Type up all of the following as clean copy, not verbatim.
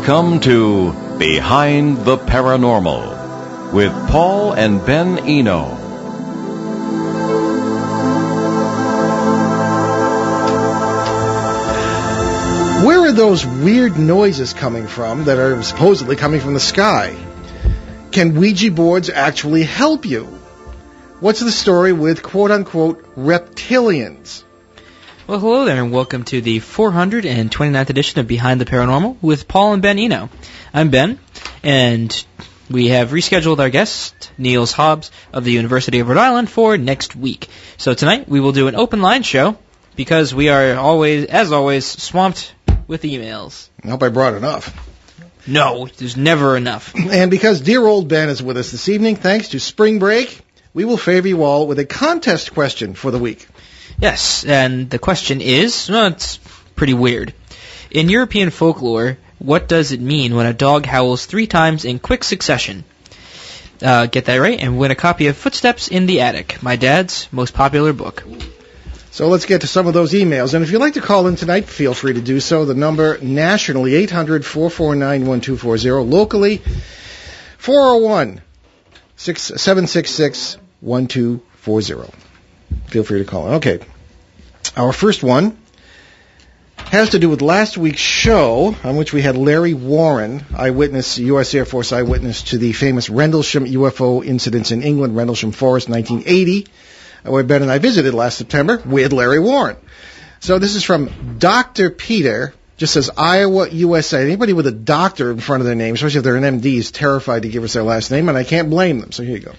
Welcome to Behind the Paranormal with Paul and Ben Eno. Where are those weird noises coming from that are supposedly coming from the sky? Can Ouija boards actually help you? What's the story with quote-unquote reptilians? Well, hello there, and welcome to the 429th edition of Behind the Paranormal with Paul and Ben Eno. I'm Ben, and we have rescheduled our guest, Niels Hobbs of the University of Rhode Island, for next week. So tonight we will do an open line show because we are always, as always, swamped with emails. I hope I brought enough. No, there's never enough. And because dear old Ben is with us this evening, thanks to spring break, we will favor you all with a contest question for the week. Yes, and the question is, well, it's pretty weird. In European folklore, what does it mean when a dog howls 3 times in quick succession? Get that right, and win a copy of Footsteps in the Attic, my dad's most popular book. So let's get to some of those emails. And if you'd like to call in tonight, feel free to do so. The number nationally, 800-449-1240. Locally, 401-766-1240. Feel free to call in. Okay. Our first one has to do with last week's show, on which we had Larry Warren, eyewitness, U.S. Air Force eyewitness to the famous Rendlesham UFO incidents in England, Rendlesham Forest, 1980, where Ben and I visited last September with Larry Warren. So this is from Dr. Peter, just says Iowa, USA. Anybody with a doctor in front of their name, especially if they're an MD, is terrified to give us their last name, and I can't blame them. So here you go.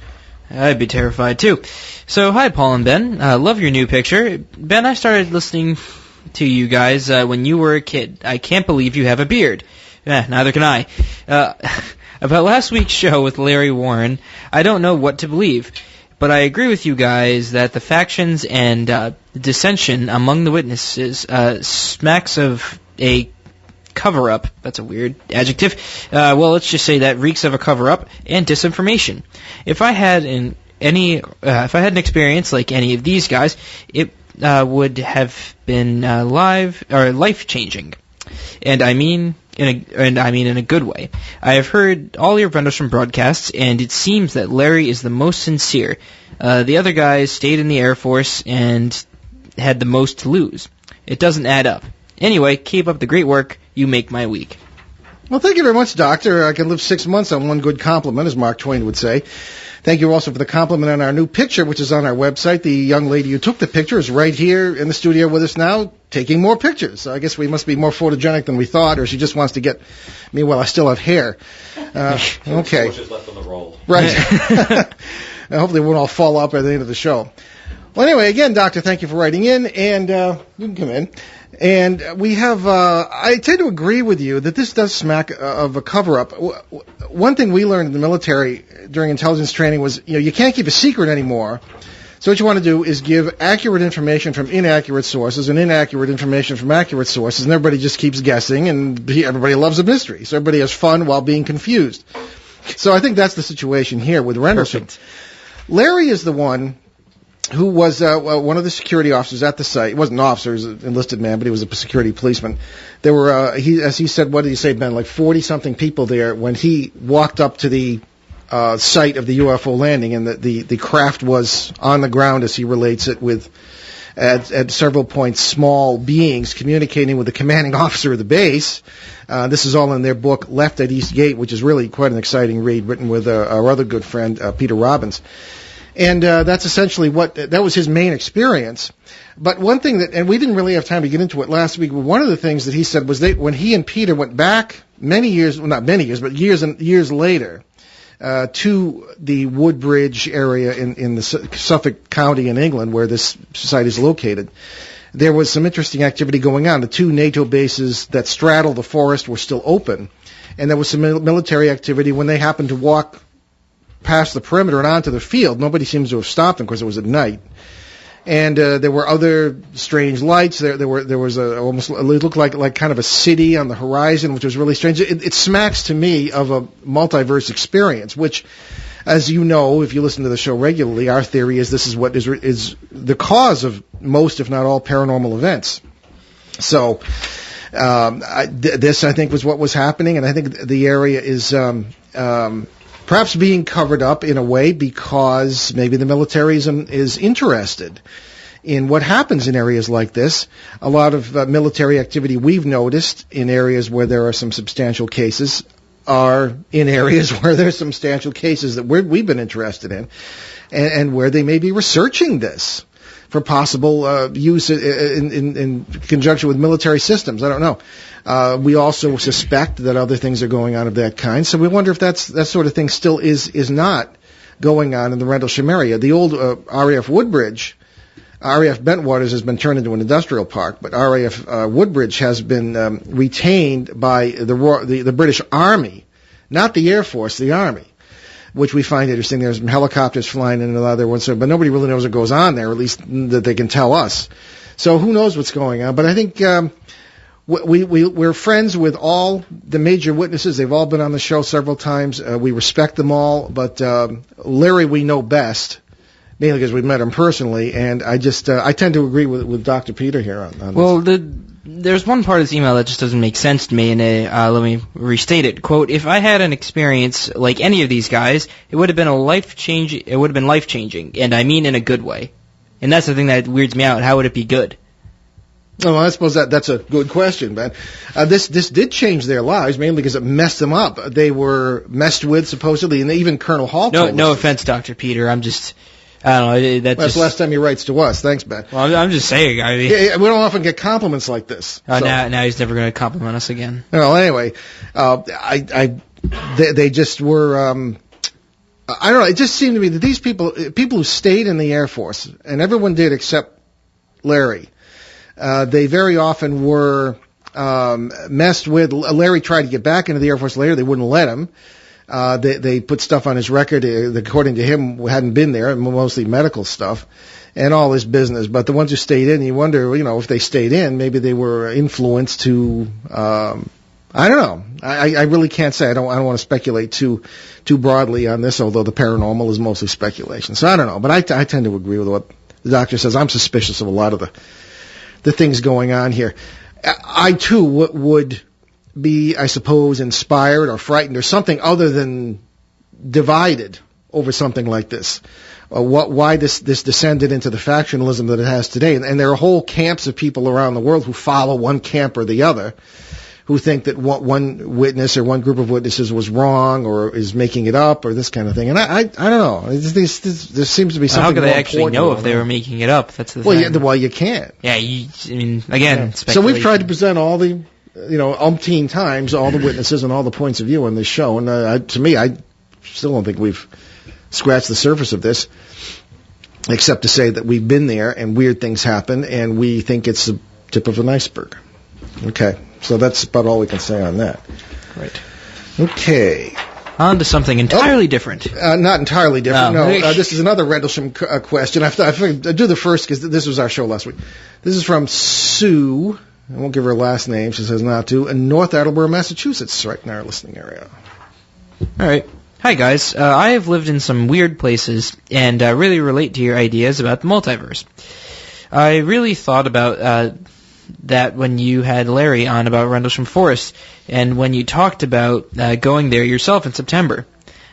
I'd be terrified, too. So, hi, Paul and Ben. Love your new picture. Ben, I started listening to you guys when you were a kid. I can't believe you have a beard. Neither can I. About last week's show with Larry Warren, I don't know what to believe. But I agree with you guys that the factions and dissension among the witnesses smacks of a cover-up. That's a weird adjective. Well, let's just say that reeks of a cover-up and disinformation. If I had an experience like any of these guys, it would have been life-changing, and I mean in a good way. I have heard all your Rendlesham broadcasts, and it seems that Larry is the most sincere. The other guys stayed in the Air Force and had the most to lose. It doesn't add up. Anyway, keep up the great work. You make my week. Well, thank you very much, Doctor. I can live 6 months on one good compliment, as Mark Twain would say. Thank you also for the compliment on our new picture, which is on our website. The young lady who took the picture is right here in the studio with us now, taking more pictures. So I guess we must be more photogenic than we thought, or she just wants to get me while I still have hair. Okay. Just left on the roll. Right. Hopefully it won't all fall up at the end of the show. Well, anyway, again, Doctor, thank you for writing in, and you can come in. And we have, I tend to agree with you that this does smack of a cover-up. One thing we learned in the military during intelligence training was, you can't keep a secret anymore. So what you want to do is give accurate information from inaccurate sources and inaccurate information from accurate sources, and everybody just keeps guessing, and everybody loves a mystery. So everybody has fun while being confused. So I think that's the situation here with Rendlesham. Larry is the one who was one of the security officers at the site. He wasn't an officer, he was an enlisted man, but he was a security policeman. There were, as he said, what did he say, Ben, like 40-something people there when he walked up to the site of the UFO landing, and the craft was on the ground, as he relates it, with at several points small beings communicating with the commanding officer of the base. This is all in their book, Left at East Gate, which is really quite an exciting read, written with our other good friend, Peter Robbins. And that's essentially that was his main experience. But one thing and we didn't really have time to get into it last week, but one of the things that he said was when he and Peter went back years and years later, to the Woodbridge area in the Suffolk County in England, where this society is located, there was some interesting activity going on. The 2 NATO bases that straddle the forest were still open, and there was some military activity when they happened to walk past the perimeter and onto the field. Nobody seems to have stopped them because it was at night. And there were other strange lights. There was almost, it looked like kind of a city on the horizon, which was really strange. It smacks to me of a multiverse experience, which, as you know, if you listen to the show regularly, our theory is this is what is the cause of most, if not all, paranormal events. So This, I think, was what was happening, and I think the area is perhaps being covered up in a way because maybe the military is interested in what happens in areas like this. A lot of military activity we've noticed in areas where there are some substantial cases are in areas where there's substantial cases that we've been interested in, and where they may be researching this for possible use in conjunction with military systems. I don't know. We also suspect that other things are going on of that kind, so we wonder if that sort of thing still is not going on in the Rendlesham area. The old RAF Woodbridge, RAF Bentwaters has been turned into an industrial park, but RAF Woodbridge has been retained by the British Army, not the Air Force, the Army, which we find interesting. There's some helicopters flying in and other ones, but nobody really knows what goes on there, at least that they can tell us. So who knows what's going on? But I think we're friends with all the major witnesses. They've all been on the show several times. We respect them all, but Larry we know best, mainly because we've met him personally, and I tend to agree with Dr. Peter here on this. Well, there's one part of this email that just doesn't make sense to me, and let me restate it. Quote, if I had an experience like any of these guys, it would have been life-changing, and I mean in a good way. And that's the thing that weirds me out. How would it be good? Well, I suppose that's a good question, Ben. This did change their lives, mainly because it messed them up. They were messed with, supposedly, and even Colonel Hall told us. No offense, Dr. Peter. I don't know. That's the last time he writes to us. Thanks, Ben. Well, I'm just saying. I mean, yeah, we don't often get compliments like this. Now he's never going to compliment us again. Well, anyway, they just were. I don't know. It just seemed to me that these people who stayed in the Air Force, and everyone did except Larry, they very often were messed with. Larry tried to get back into the Air Force later. They wouldn't let him. They put stuff on his record that, according to him, hadn't been there, mostly medical stuff and all this business. But the ones who stayed in, you wonder, if they stayed in, maybe they were influenced to, I don't know. I really can't say. I don't want to speculate too broadly on this, although the paranormal is mostly speculation. So I don't know. But I tend to agree with what the doctor says. I'm suspicious of a lot of the things going on here. I too would be, I suppose, inspired or frightened or something other than divided over something like this. Why this descended into the factionalism that it has today. And there are whole camps of people around the world who follow one camp or the other, who think that one witness or one group of witnesses was wrong or is making it up or this kind of thing. And I don't know. There seems to be something. How could they actually know if they were making it up? That's the thing. Well, you can't. Yeah, again, speculation. So we've tried to present all the, umpteen times, all the witnesses and all the points of view on this show. And to me, I still don't think we've scratched the surface of this, except to say that we've been there and weird things happen, and we think it's the tip of an iceberg. Okay, so that's about all we can say on that. Right. Okay. On to something entirely different. Not entirely different. Oh. No, this is another Rendlesham question. I figured I'd do the first because this was our show last week. This is from Sue. I won't give her last name. She says not to. In North Attleboro, Massachusetts, right in our listening area. All right. Hi, guys. I have lived in some weird places and really relate to your ideas about the multiverse. I really thought about that when you had Larry on about Rendlesham Forest and when you talked about going there yourself in September.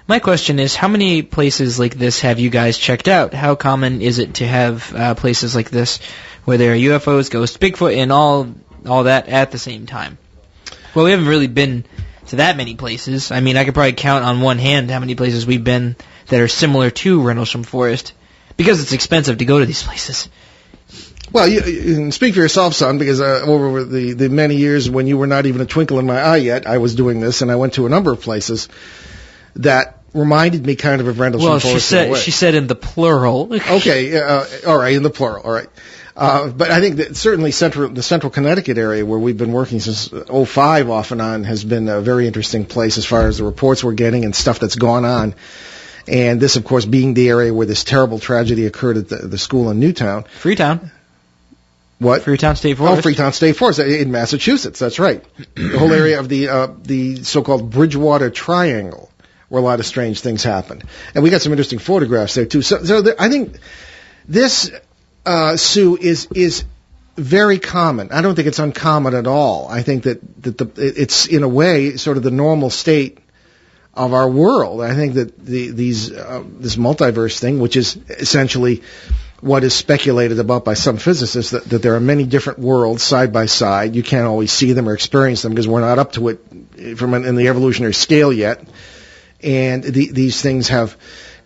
My question is, how many places like this have you guys checked out? How common is it to have places like this where there are UFOs, ghosts, Bigfoot, and all that at the same time? Well, we haven't really been to that many places. I mean, I could probably count on one hand how many places we've been that are similar to Rendlesham Forest, because it's expensive to go to these places. Well, you can speak for yourself, son, because over the many years when you were not even a twinkle in my eye yet, I was doing this, and I went to a number of places that reminded me kind of Rendlesham Forest. Well, she said in the plural. Okay, all right, in the plural, all right. But I think that certainly the central Connecticut area where we've been working since 2005 off and on has been a very interesting place as far as the reports we're getting and stuff that's gone on. And this, of course, being the area where this terrible tragedy occurred at the school in Newtown. Freetown. What? Freetown State Forest. Oh, Freetown State Forest in Massachusetts. That's right. The whole area of the so-called Bridgewater Triangle, where a lot of strange things happened. And we got some interesting photographs there too. So I think this, Sue, is very common. I don't think it's uncommon at all. I think that it's in a way sort of the normal state of our world. I think that this multiverse thing, which is essentially what is speculated about by some physicists, that there are many different worlds side by side. You can't always see them or experience them because we're not up to it in the evolutionary scale yet. And these things have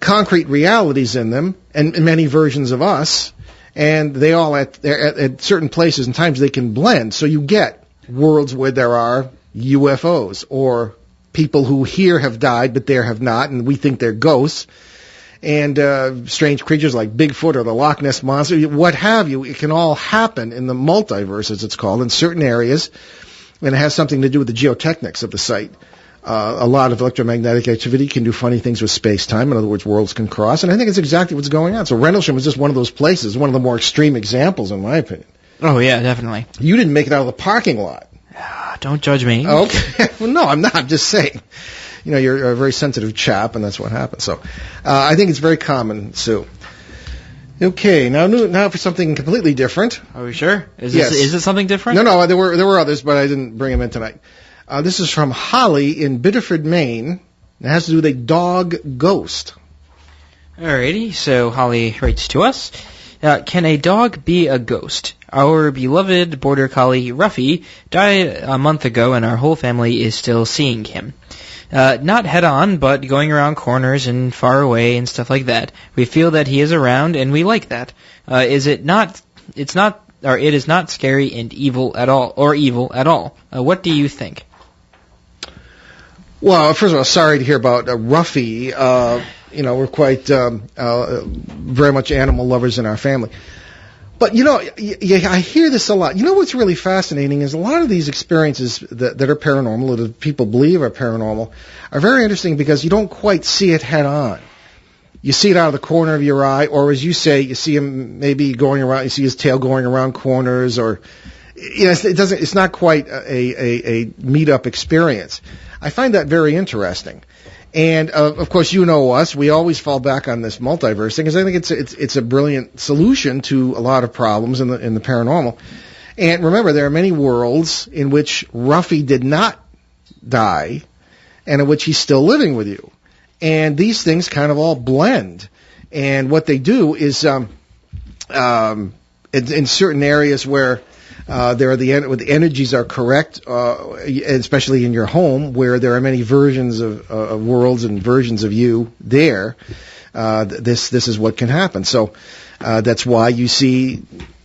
concrete realities in them and many versions of us. And they all, at certain places and times, they can blend. So you get worlds where there are UFOs or people who here have died but there have not, and we think they're ghosts. And strange creatures like Bigfoot or the Loch Ness Monster, what have you. It can all happen in the multiverse, as it's called, in certain areas. And it has something to do with the geotechnics of the site. A lot of electromagnetic activity can do funny things with space-time. In other words, worlds can cross. And I think it's exactly what's going on. So Rendlesham is just one of those places, one of the more extreme examples, in my opinion. Oh, yeah, definitely. You didn't make it out of the parking lot. Don't judge me. Okay. Well, no, I'm not. I'm just saying. You know, you're a very sensitive chap, and that's what happens. So I think it's very common, Sue. Okay, now for something completely different. Are we sure? Is it something different? No, there were others, but I didn't bring them in tonight. This is from Holly in Biddeford, Maine. It has to do with a dog ghost. Alrighty, so Holly writes to us. Can a dog be a ghost? Our beloved border collie, Ruffy, died a month ago, and our whole family is still seeing him. Not head-on, but going around corners and far away and stuff like that. We feel that he is around, and we like that. It is not scary and evil at all. What do you think? Well, first of all, sorry to hear about Ruffy. We're quite very much animal lovers in our family. But, I hear this a lot. You know what's really fascinating is a lot of these experiences that are paranormal, that people believe are paranormal, are very interesting because you don't quite see it head on. You see it out of the corner of your eye, or as you say, you see him maybe going around, you see his tail going around corners, or, it's not quite a meet-up experience. I find that very interesting. And of course, you know us. We always fall back on this multiverse thing because I think it's a brilliant solution to a lot of problems in the paranormal. And remember, there are many worlds in which Ruffy did not die, and in which he's still living with you. And these things kind of all blend. And what they do is, in certain areas where where the energies are correct, especially in your home, where there are many versions of worlds and versions of you there. This is what can happen. So that's why you see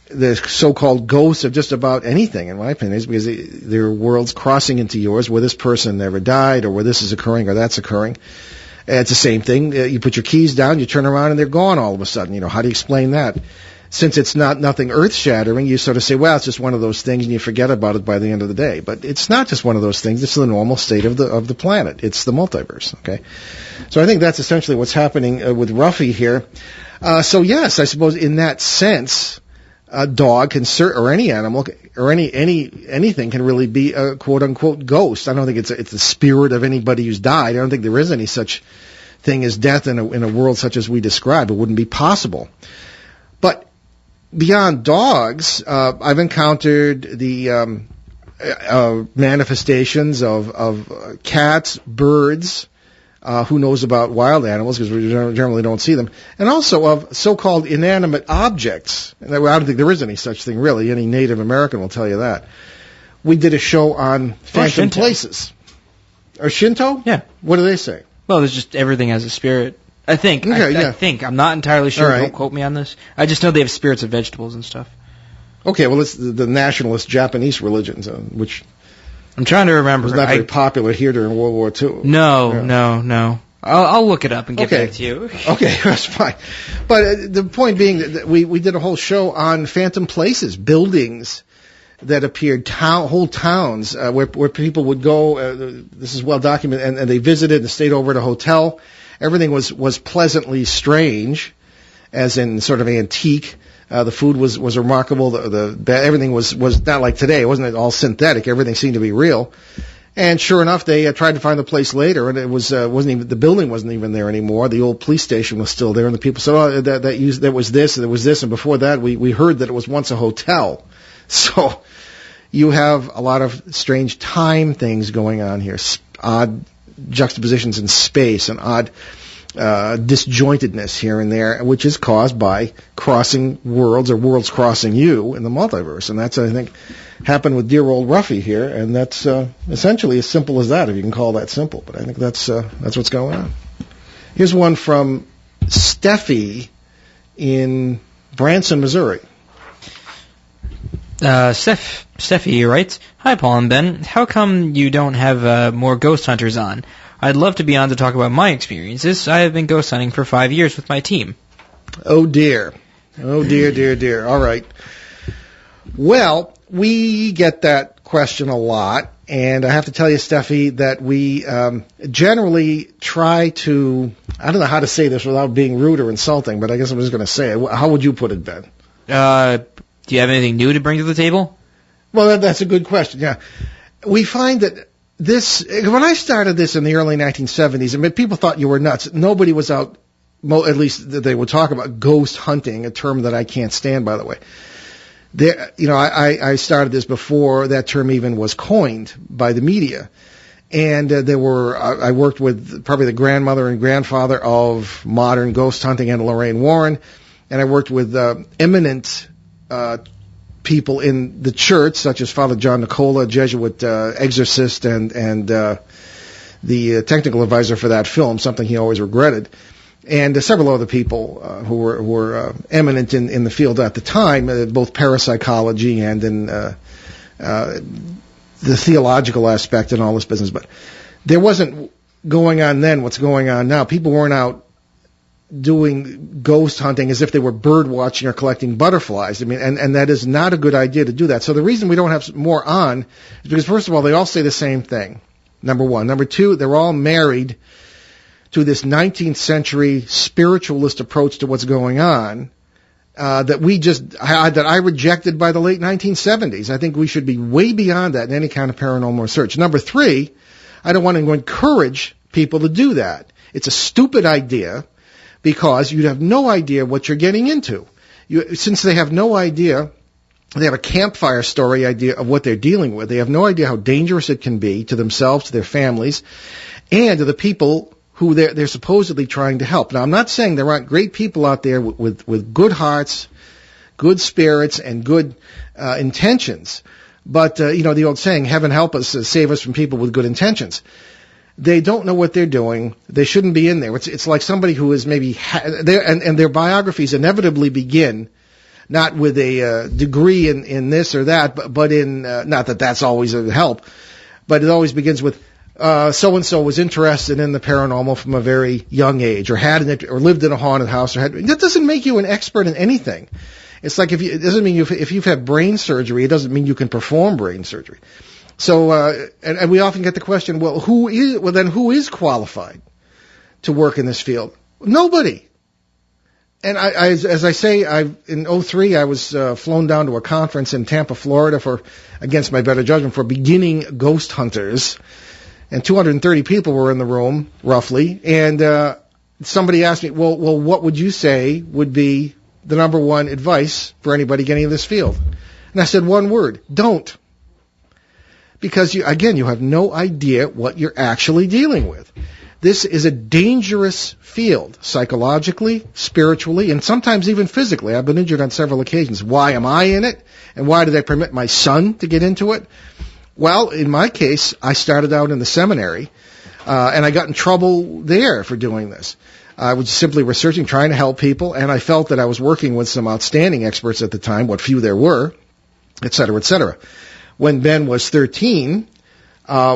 the so-called ghosts of just about anything, in my opinion, is because there are worlds crossing into yours where this person never died, or where this is occurring or that's occurring. It's the same thing. You put your keys down, you turn around, and they're gone all of a sudden. How do you explain that? Since it's nothing earth-shattering, you sort of say, well, it's just one of those things, and you forget about it by the end of the day. But it's not just one of those things. It's the normal state of the planet. It's the multiverse, okay? So I think that's essentially what's happening with Ruffy here. So yes, I suppose in that sense, a dog or any animal or anything can really be a quote-unquote ghost. I don't think it's the spirit of anybody who's died. I don't think there is any such thing as death in a world such as we describe. It wouldn't be possible. But beyond dogs, I've encountered the manifestations of cats, birds, who knows about wild animals because we generally don't see them, and also of so-called inanimate objects. And I don't think there is any such thing, really. Any Native American will tell you that. We did a show on phantom places. Or Shinto? Yeah. What do they say? Well, there's just everything has a spirit. I think. Okay, I think. I'm not entirely sure. Right. Don't quote me on this. I just know they have spirits of vegetables and stuff. Okay, well, it's the nationalist Japanese religions, which I'm trying to remember. was not very popular here during World War II. No. I'll look it up and get back to you. Okay, that's fine. But the point being that we did a whole show on phantom places, buildings that appeared, whole towns where people would go. This is well documented, and they visited and stayed over at a hotel. Everything was pleasantly strange, as in sort of antique. The food was remarkable. Everything was not like today. It wasn't all synthetic. Everything seemed to be real. And sure enough, they tried to find the place later, and it wasn't even, the building wasn't even there anymore. The old police station was still there, and the people said, "Oh, there was this, and before that, we heard that it was once a hotel." So you have a lot of strange time things going on here, odd juxtapositions in space and odd disjointedness here and there, which is caused by crossing worlds or worlds crossing you in the multiverse. And that's, I think, happened with dear old Ruffy here, and that's essentially as simple as that, if you can call that simple. But I think that's what's going on. Here's one from Steffi in Branson, Missouri. Steffi writes, "Hi, Paul and Ben. How come you don't have more ghost hunters on? I'd love to be on to talk about my experiences. I have been ghost hunting for 5 years with my team." Oh, dear. Oh, dear, dear, dear. All right. Well, we get that question a lot, and I have to tell you, Steffi, that we generally try to, I don't know how to say this without being rude or insulting, but I guess I'm just going to say it. How would you put it, Ben? Do you have anything new to bring to the table? Well, that's a good question, yeah. We find that when I started this in the early 1970s, I mean, people thought you were nuts. Nobody was out, at least they would talk about ghost hunting, a term that I can't stand, by the way. I started this before that term even was coined by the media. And I worked with probably the grandmother and grandfather of modern ghost hunting and Lorraine Warren. And I worked with eminent people in the church, such as Father John Nicola, Jesuit exorcist, and the technical advisor for that film, something he always regretted, and several other people who were eminent in the field at the time, both parapsychology and in the theological aspect and all this business. But there wasn't going on then what's going on now. People weren't out doing ghost hunting as if they were bird watching or collecting butterflies. I mean, and that is not a good idea to do that. So the reason we don't have more on is because, first of all, they all say the same thing, number one. Number two, they're all married to this 19th century spiritualist approach to what's going on that I rejected by the late 1970s. I think we should be way beyond that in any kind of paranormal research. Number three, I don't want to encourage people to do that. It's a stupid idea, because you have no idea what you're getting into. Since they have no idea, they have a campfire story idea of what they're dealing with. They have no idea how dangerous it can be to themselves, to their families, and to the people who they're supposedly trying to help. Now, I'm not saying there aren't great people out there with good hearts, good spirits, and good intentions. But, the old saying, heaven help us, save us from people with good intentions. They don't know what they're doing. They shouldn't be in there. It's like somebody who is maybe and their biographies inevitably begin not with a degree in this or that, but in not that that's always a help, but it always begins with so and so was interested in the paranormal from a very young age, or or lived in a haunted house, that doesn't make you an expert in anything. It's like it doesn't mean if you've had brain surgery, it doesn't mean you can perform brain surgery. So, and we often get the question, well, who is qualified to work in this field? Nobody. And as I say, in 2003, I was flown down to a conference in Tampa, Florida against my better judgment, for beginning ghost hunters. And 230 people were in the room, roughly. And somebody asked me, well, what would you say would be the number one advice for anybody getting in this field? And I said one word: don't. Because, you have no idea what you're actually dealing with. This is a dangerous field, psychologically, spiritually, and sometimes even physically. I've been injured on several occasions. Why am I in it? And why did I permit my son to get into it? Well, in my case, I started out in the seminary, and I got in trouble there for doing this. I was simply researching, trying to help people, and I felt that I was working with some outstanding experts at the time, what few there were, et cetera, et cetera. When Ben was 13,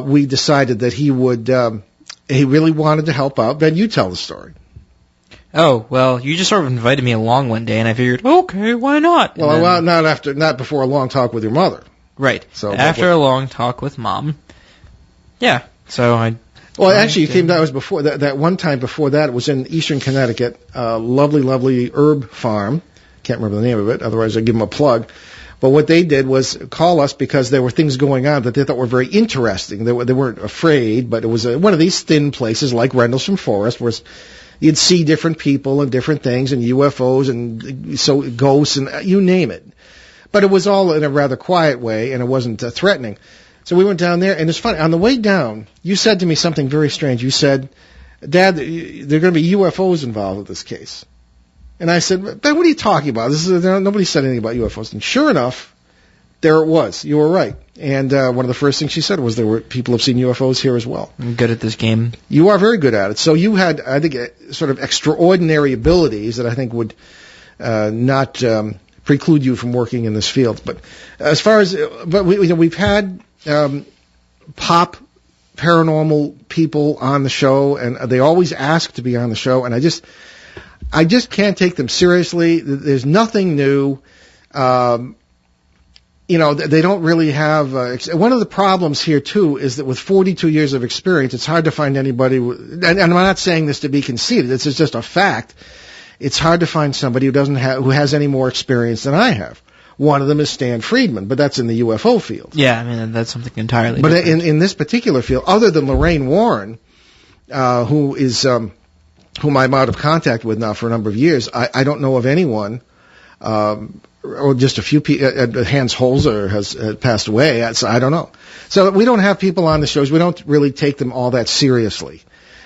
we decided that he really wanted to help out. Ben, you tell the story. Oh, well, you just sort of invited me along one day, and I figured, okay, why not? Well, not before a long talk with your mother. Right. So after a long talk with Mom. Yeah. So I. Well, actually, you came down. It was before that one time before that. It was in Eastern Connecticut, lovely, lovely herb farm. Can't remember the name of it. Otherwise, I'd give them a plug. But what they did was call us because there were things going on that they thought were very interesting. They weren't afraid, but it was one of these thin places like Rendlesham Forest, where you'd see different people and different things and UFOs and so ghosts and you name it. But it was all in a rather quiet way, and it wasn't threatening. So we went down there, and it's funny. On the way down, you said to me something very strange. You said, Dad, there are going to be UFOs involved with this case. And I said, Ben, what are you talking about? Nobody said anything about UFOs. And sure enough, there it was. You were right. And one of the first things she said was people have seen UFOs here as well. I'm good at this game. You are very good at it. So you had, I think, sort of extraordinary abilities that I think would not preclude you from working in this field. But as far as, we've had pop paranormal people on the show, and they always ask to be on the show, and I just can't take them seriously. There's nothing new. They don't really have... one of the problems here, too, is that with 42 years of experience, it's hard to find anybody... And I'm not saying this to be conceited. This is just a fact. It's hard to find somebody who has any more experience than I have. One of them is Stan Friedman, but that's in the UFO field. Yeah, I mean, that's something entirely different. But different. in this particular field, other than Lorraine Warren, who is... whom I'm out of contact with now for a number of years, I don't know of anyone... or just a few people. Hans Holzer has passed away. So I don't know. So we don't have people on the shows. We don't really take them all that seriously.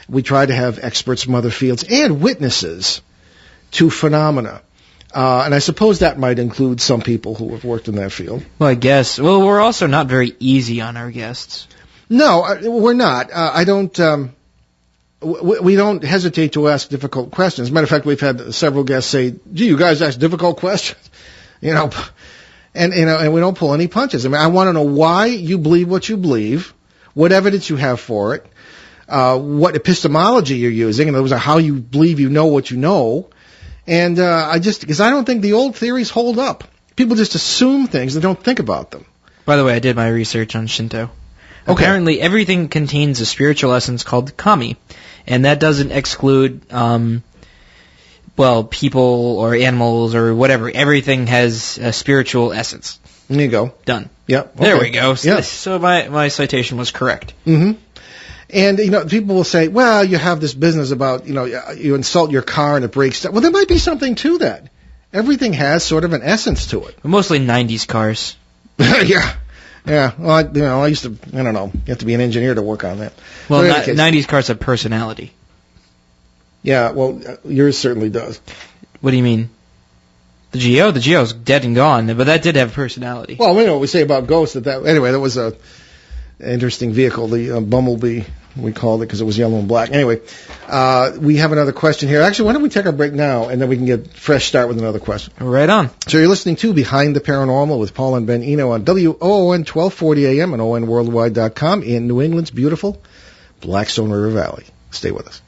We try to have experts from other fields and witnesses to phenomena. And I suppose that might include some people who have worked in that field. Well, I guess. Well, we're also not very easy on our guests. No, we're not. I don't... we don't hesitate to ask difficult questions. As a matter of fact, we've had several guests say, gee, you guys ask difficult questions. And we don't pull any punches. I mean, I want to know why you believe what you believe, what evidence you have for it, what epistemology you're using, in other words, how you believe you know what you know. And because I don't think the old theories hold up. People just assume things and don't think about them. By the way, I did my research on Shinto. Okay. Apparently, everything contains a spiritual essence called kami, and that doesn't exclude, people or animals or whatever. Everything has a spiritual essence. There you go. Done. Yep. Okay. There we go. Yep. So my citation was correct. Mm-hmm. And, people will say, well, you have this business about, you insult your car and it breaks down. Well, there might be something to that. Everything has sort of an essence to it. But mostly 90s cars. Yeah. Yeah, well, I used to, I don't know, you have to be an engineer to work on that. Well, 90s cars have personality. Yeah, well, yours certainly does. What do you mean? The Geo? The Geo's dead and gone, but that did have personality. Well, we know what we say about ghosts. Anyway, that was an interesting vehicle, the Bumblebee, we called it because it was yellow and black. Anyway, we have another question here. Actually, why don't we take our break now, and then we can get a fresh start with another question. Right on. So you're listening to Behind the Paranormal with Paul and Ben Eno on WOON 1240 AM and ONWorldwide.com in New England's beautiful Blackstone River Valley. Stay with us.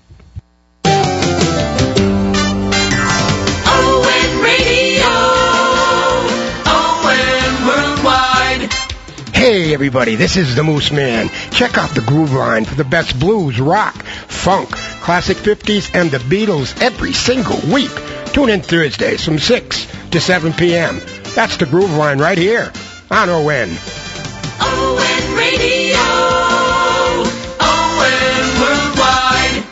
Hey everybody, this is the Moose Man. Check out the Groove Line for the best blues, rock, funk, classic 50s, and the Beatles every single week. Tune in Thursdays from 6 to 7 p.m. That's the Groove Line right here on ON. ON Radio, ON Worldwide.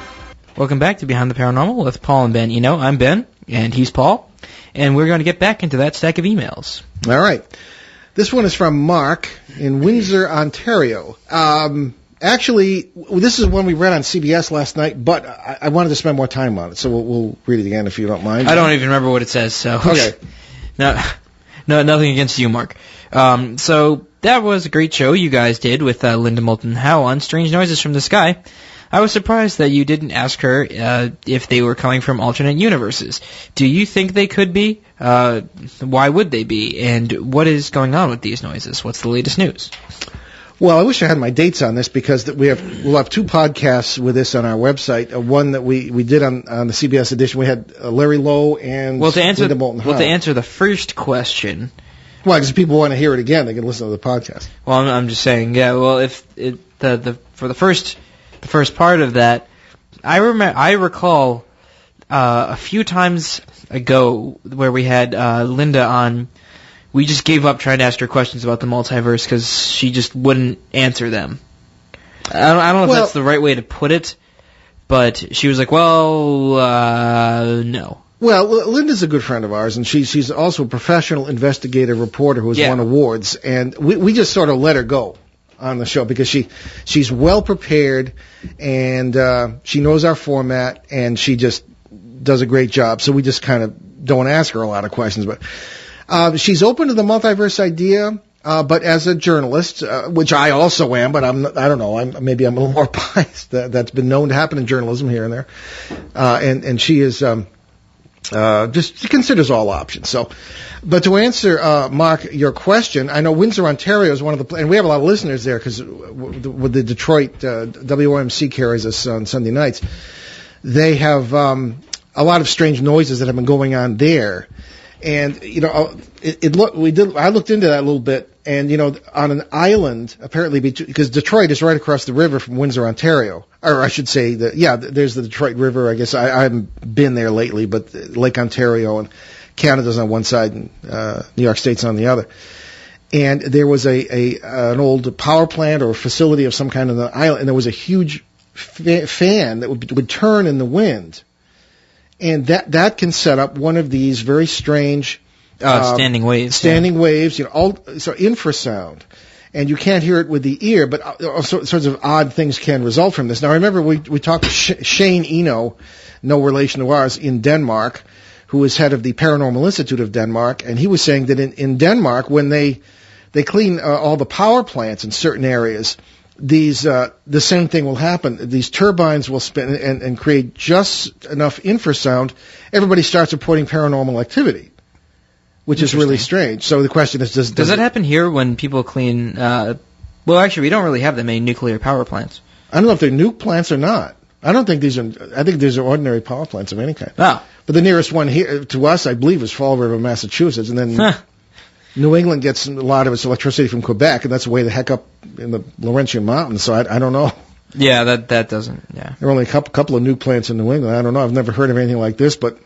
Welcome back to Behind the Paranormal with Paul and Ben Eno. I'm Ben, and he's Paul, and we're going to get back into that stack of emails. All right. This one is from Mark in Windsor, Ontario. Actually, this is one we read on CBS last night, but I wanted to spend more time on it, so we'll read it again if you don't mind. I don't even remember what it says, so... Okay. No, nothing against you, Mark. So, that was a great show you guys did with Linda Moulton Howe on Strange Noises from the Sky. I was surprised that you didn't ask her if they were coming from alternate universes. Do you think they could be? Why would they be? And what is going on with these noises? What's the latest news? Well, I wish I had my dates on this because we'll have two podcasts with this on our website. One that we did on the CBS edition. We had Larry Lowe and Linda Moulton Howe. Well, to answer the first question... Well, because if people want to hear it again, they can listen to the podcast. Well, I'm just saying, yeah, well, if for the first part of that, I recall a few times ago where we had Linda on. We just gave up trying to ask her questions about the multiverse because she just wouldn't answer them. I don't know if that's the right way to put it, but she was like, "Well, no." Well, Linda's a good friend of ours, and she's also a professional investigative reporter who has won awards, and we just sort of let her go on the show because she's well prepared, and she knows our format, and she just does a great job. So we just kind of don't ask her a lot of questions, but she's open to the multiverse idea. But as a journalist, which I also am, but I don't know, maybe I'm a little more biased. That's been known to happen in journalism here and there, and she is. She considers all options. So, but to answer, Mark, your question, I know Windsor, Ontario is one of the, and we have a lot of listeners there because with the Detroit WOMC carries us on Sunday nights. They have a lot of strange noises that have been going on there, and I looked into that a little bit, and on an island apparently because Detroit is right across the river from Windsor, Ontario. Or I should say there's the Detroit River. I guess I haven't been there lately, but Lake Ontario and Canada's on one side and New York State's on the other. And there was an old power plant or facility of some kind on the island, and there was a huge fan that would turn in the wind, and that can set up one of these very strange standing waves. Standing waves, infrasound. And you can't hear it with the ear, but all sorts of odd things can result from this. Now, remember, we talked to Shane Eno, no relation to ours, in Denmark, who is head of the Paranormal Institute of Denmark, and he was saying that in Denmark, when they clean all the power plants in certain areas, the same thing will happen. These turbines will spin and create just enough infrasound. Everybody starts reporting paranormal activity, which is really strange. So the question is, does that happen here when people clean? Well, actually, we don't really have that many nuclear power plants. I don't know if they're nuke plants or not. I don't think these are. I think these are ordinary power plants of any kind. Oh. But the nearest one here to us, I believe, is Fall River, Massachusetts, and then New England gets a lot of its electricity from Quebec, and that's way the heck up in the Laurentian Mountains. So I don't know. Yeah, that doesn't. Yeah. There are only a couple of nuke plants in New England. I don't know. I've never heard of anything like this, but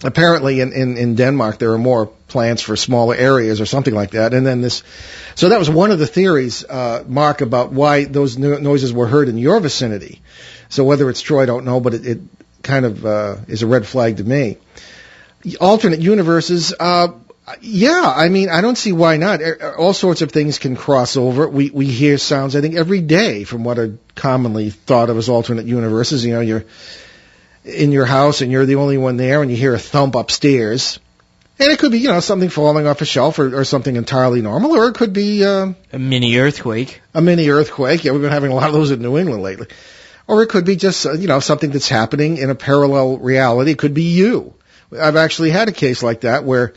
apparently in Denmark there are more plants for smaller areas or something like that. And then so that was one of the theories, Mark, about why those noises were heard in your vicinity. So whether it's true, I don't know, but it kind of is a red flag to me. Alternate universes, yeah, I mean, I don't see why not. All sorts of things can cross over. We hear sounds, I think, every day from what are commonly thought of as alternate universes. You're in your house and you're the only one there and you hear a thump upstairs. And it could be, something falling off a shelf or something entirely normal, or it could be a mini earthquake. A mini earthquake. Yeah, we've been having a lot of those in New England lately. Or it could be just, something that's happening in a parallel reality. It could be you. I've actually had a case like that where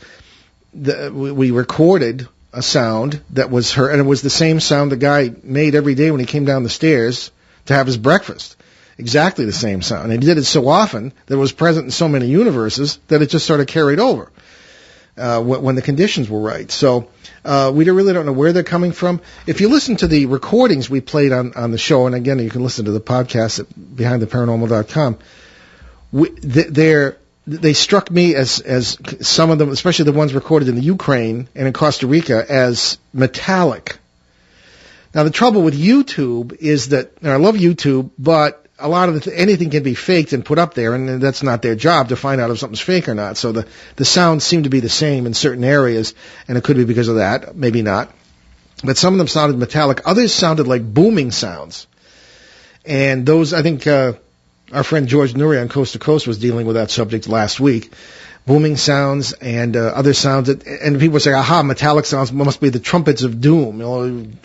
we recorded a sound that was heard, and it was the same sound the guy made every day when he came down the stairs to have his breakfast. Exactly the same sound. And he did it so often that it was present in so many universes that it just sort of carried over when the conditions were right. So we really don't know where they're coming from. If you listen to the recordings we played on the show, and again, you can listen to the podcast at BehindTheParanormal.com, they struck me as some of them, especially the ones recorded in the Ukraine and in Costa Rica, as metallic. Now, the trouble with YouTube is that, and I love YouTube, but a lot of anything can be faked and put up there, and that's not their job to find out if something's fake or not. So the sounds seem to be the same in certain areas, and it could be because of that, maybe not. But some of them sounded metallic. Others sounded like booming sounds. And those, I think, our friend George Nuri on Coast to Coast was dealing with that subject last week. Booming sounds and other sounds. And people say, aha, metallic sounds must be the trumpets of doom.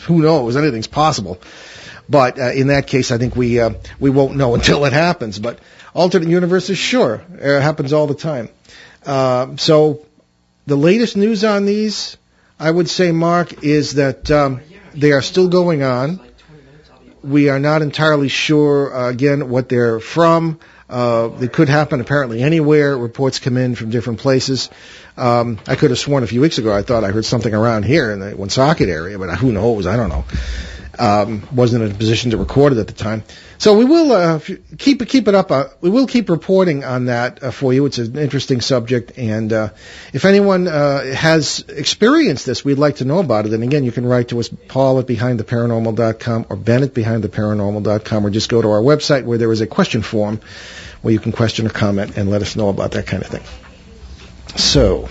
Who knows? Anything's possible. But in that case, I think we won't know until it happens. But alternate universes, sure. It happens all the time. So the latest news on these, I would say, Mark, is that they are still going on. We are not entirely sure, again, what they're from. They could happen apparently anywhere. Reports come in from different places. I could have sworn a few weeks ago I thought I heard something around here in the Woonsocket area, but who knows? I don't know. Wasn't in a position to record it at the time. So we will keep it up. We will keep reporting on that for you. It's an interesting subject, and if anyone has experienced this, we'd like to know about it. And again, you can write to us, Paul at BehindTheParanormal.com or Ben at BehindTheParanormal.com, or just go to our website where there is a question form where you can question or comment and let us know about that kind of thing. So,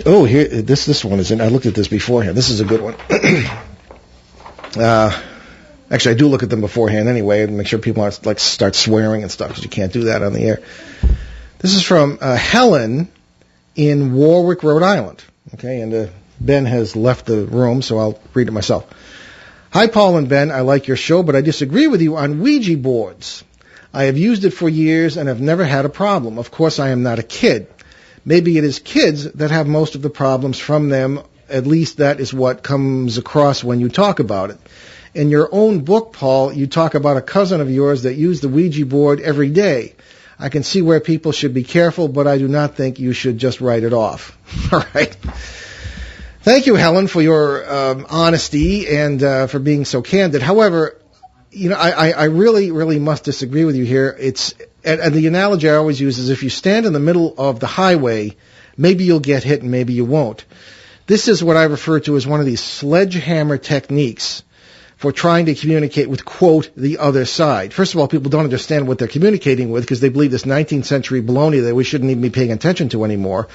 here this one is in. I looked at this beforehand. This is a good one. Actually, I do look at them beforehand anyway, and make sure people aren't start swearing and stuff, because you can't do that on the air. This is from Helen in Warwick, Rhode Island. Okay, and Ben has left the room, so I'll read it myself. Hi, Paul and Ben. I like your show, but I disagree with you on Ouija boards. I have used it for years and have never had a problem. Of course, I am not a kid. Maybe it is kids that have most of the problems from them. At least that is what comes across when you talk about it. In your own book, Paul, you talk about a cousin of yours that used the Ouija board every day. I can see where people should be careful, but I do not think you should just write it off. All right. Thank you, Helen, for your honesty and for being so candid. However, I really, really must disagree with you here. And the analogy I always use is if you stand in the middle of the highway, maybe you'll get hit and maybe you won't. This is what I refer to as one of these sledgehammer techniques for trying to communicate with, quote, the other side. First of all, people don't understand what they're communicating with because they believe this 19th century baloney that we shouldn't even be paying attention to anymore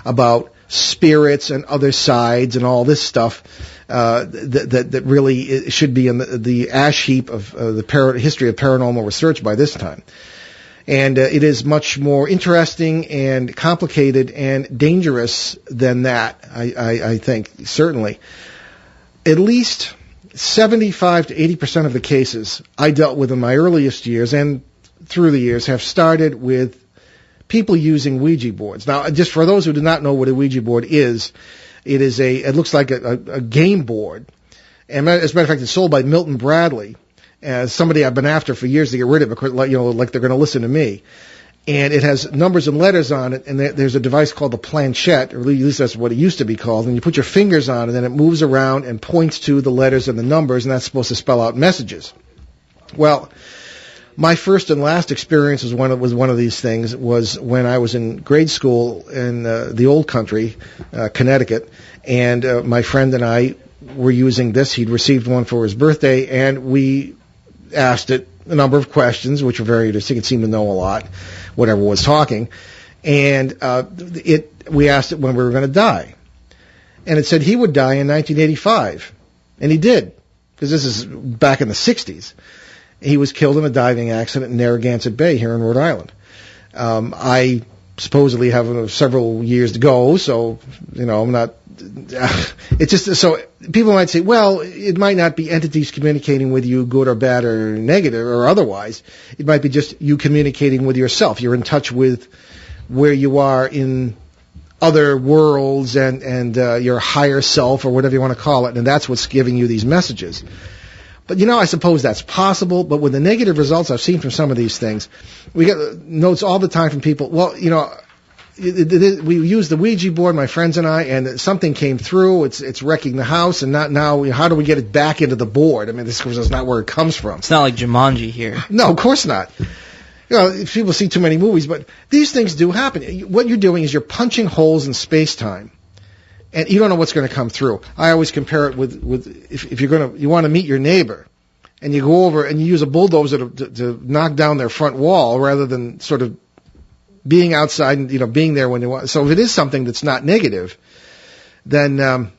about spirits and other sides and all this stuff that really should be in the ash heap of the history of paranormal research by this time. And it is much more interesting and complicated and dangerous than that, I think, certainly. At least 75 to 80% of the cases I dealt with in my earliest years and through the years have started with people using Ouija boards. Now, just for those who do not know what a Ouija board is, it looks like a game board. And as a matter of fact, it's sold by Milton Bradley, as somebody I've been after for years to get rid of it, like they're going to listen to me. And it has numbers and letters on it, and there's a device called the planchette, or at least that's what it used to be called, and you put your fingers on it, and then it moves around and points to the letters and the numbers, and that's supposed to spell out messages. Well, my first and last experience was one of these things was when I was in grade school in the old country, Connecticut, and my friend and I were using this. He'd received one for his birthday, and we asked it a number of questions, which were very interesting. It seemed to know a lot, whatever was talking. And we asked it when we were going to die. And it said he would die in 1985. And he did, because this is back in the 60s. He was killed in a diving accident in Narragansett Bay here in Rhode Island. I supposedly have several years to go, so, I'm not... It's just, so people might say, well, it might not be entities communicating with you, good or bad or negative or otherwise. It might be just you communicating with yourself. You're in touch with where you are in other worlds and your higher self or whatever you want to call it, and that's what's giving you these messages. But, I suppose that's possible, but with the negative results I've seen from some of these things, we get notes all the time from people, well, we used the Ouija board, my friends and I, and something came through. It's wrecking the house, and not now. How do we get it back into the board? I mean, this is not where it comes from. It's not like Jumanji here. No, of course not. People see too many movies, but these things do happen. What you're doing is you're punching holes in space-time, and you don't know what's going to come through. I always compare it with if you want to meet your neighbor, and you go over and you use a bulldozer to knock down their front wall rather than sort of being outside and being there when you want. So if it is something that's not negative, then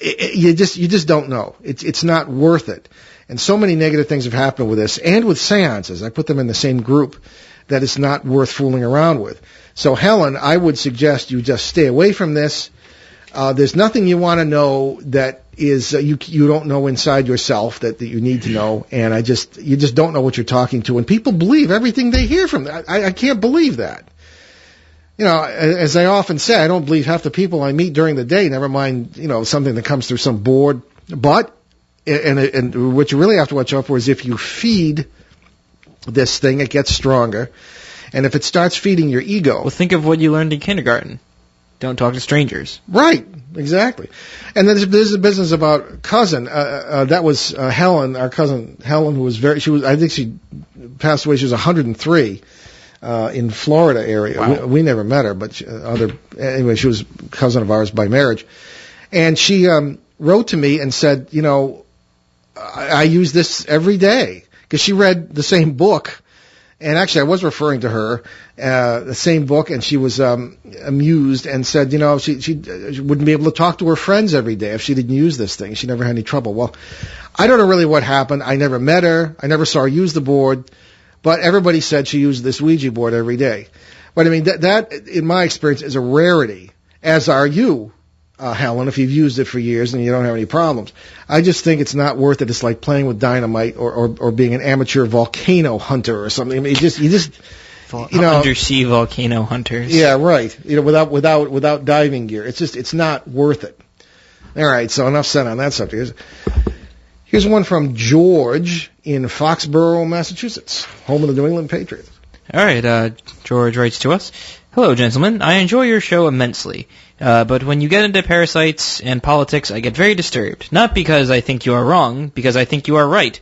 you just don't know. It's not worth it. And so many negative things have happened with this, and with seances. I put them in the same group, that it's not worth fooling around with. So Helen, I would suggest you just stay away from this. There's nothing you want to know that is you don't know inside yourself that you need to know, and you just don't know what you're talking to, and people believe everything they hear from that. I can't believe that. As I often say, I don't believe half the people I meet during the day, never mind, something that comes through some board. But, and what you really have to watch out for is if you feed this thing, it gets stronger. And if it starts feeding your ego. Well, think of what you learned in kindergarten. Don't talk to strangers. Right, exactly. And then there's a business about cousin. That was Helen, our cousin Helen, who was I think she passed away. She was 103 in Florida area. Wow. We never met her, but anyway, she was a cousin of ours by marriage. And she wrote to me and said, I use this every day, because she read the same book. And actually, I was referring to her, the same book, and she was amused and said, she wouldn't be able to talk to her friends every day if she didn't use this thing. She never had any trouble. Well, I don't know really what happened. I never met her. I never saw her use the board. But everybody said she used this Ouija board every day. But I mean, that in my experience, is a rarity, as are you, Helen, if you've used it for years and you don't have any problems. I just think it's not worth it. It's like playing with dynamite or being an amateur volcano hunter or something. I mean, you just undersea volcano hunters. Yeah, right. Without diving gear. It's not worth it. All right, so enough said on that subject. Here's one from George in Foxborough, Massachusetts, home of the New England Patriots. All right, George writes to us. Hello, gentlemen. I enjoy your show immensely, but when you get into parasites and politics, I get very disturbed. Not because I think you are wrong, because I think you are right.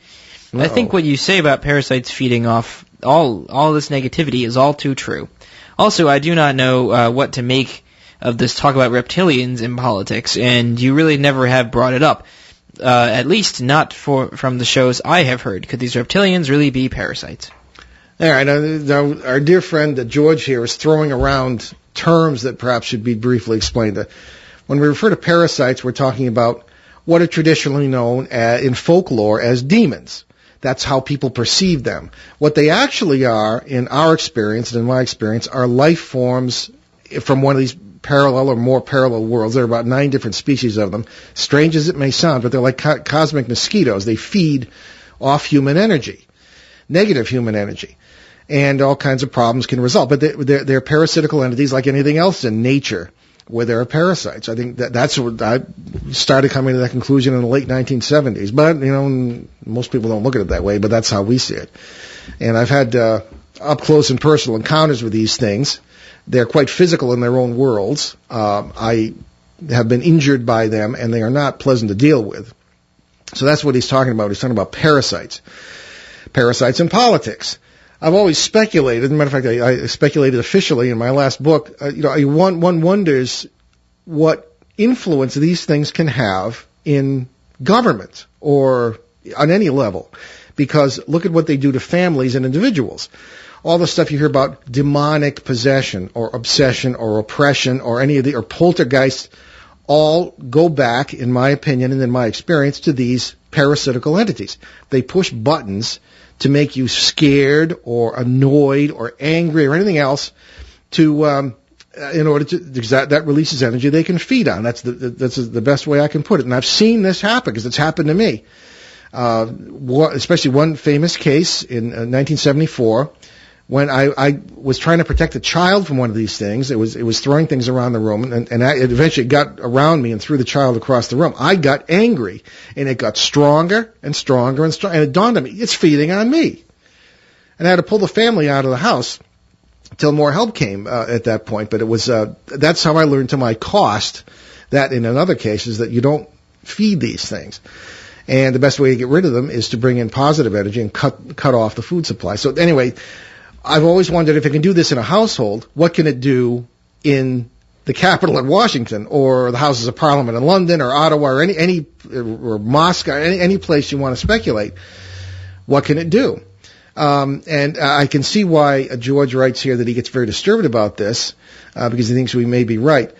I think what you say about parasites feeding off all this negativity is all too true. Also, I do not know what to make of this talk about reptilians in politics, and you really never have brought it up. At least not from the shows I have heard. Could these reptilians really be parasites? All right, now our dear friend George here is throwing around terms that perhaps should be briefly explained. When we refer to parasites, we're talking about what are traditionally known in folklore as demons. That's how people perceive them. What they actually are, in our experience and in my experience, are life forms from one of these parallel or more parallel worlds. There are about 9 different species of them. Strange as it may sound, but they're like cosmic mosquitoes. They feed off human energy, negative human energy, and all kinds of problems can result. But they're parasitical entities like anything else in nature where there are parasites. I think that's what I started coming to that conclusion in the late 1970s. But, most people don't look at it that way, but that's how we see it. And I've had up close and personal encounters with these things. They're quite physical in their own worlds. I have been injured by them, and they are not pleasant to deal with. So that's what he's talking about. He's talking about parasites. Parasites in politics. I've always speculated. As a matter of fact, I speculated officially in my last book. One wonders what influence these things can have in government or on any level. Because look at what they do to families and individuals. All the stuff you hear about demonic possession or obsession or oppression or or poltergeist all go back, in my opinion and in my experience, to these parasitical entities. They push buttons to make you scared or annoyed or angry or anything else in order to, that releases energy they can feed on. That's the best way I can put it. And I've seen this happen because it's happened to me. Especially one famous case in 1974 when I was trying to protect a child from one of these things. It was throwing things around the room, and it eventually got around me and threw the child across the room. I got angry, and it got stronger and stronger and stronger, and it dawned on me, it's feeding on me. And I had to pull the family out of the house until more help came at that point. But it was that's how I learned to my cost that in other cases that you don't feed these things. And the best way to get rid of them is to bring in positive energy and cut off the food supply. So anyway, I've always wondered if it can do this in a household, what can it do in the capital in Washington or the Houses of Parliament in London or Ottawa or or Moscow, any place you want to speculate? What can it do? And I can see why George writes here that he gets very disturbed about this because he thinks we may be right.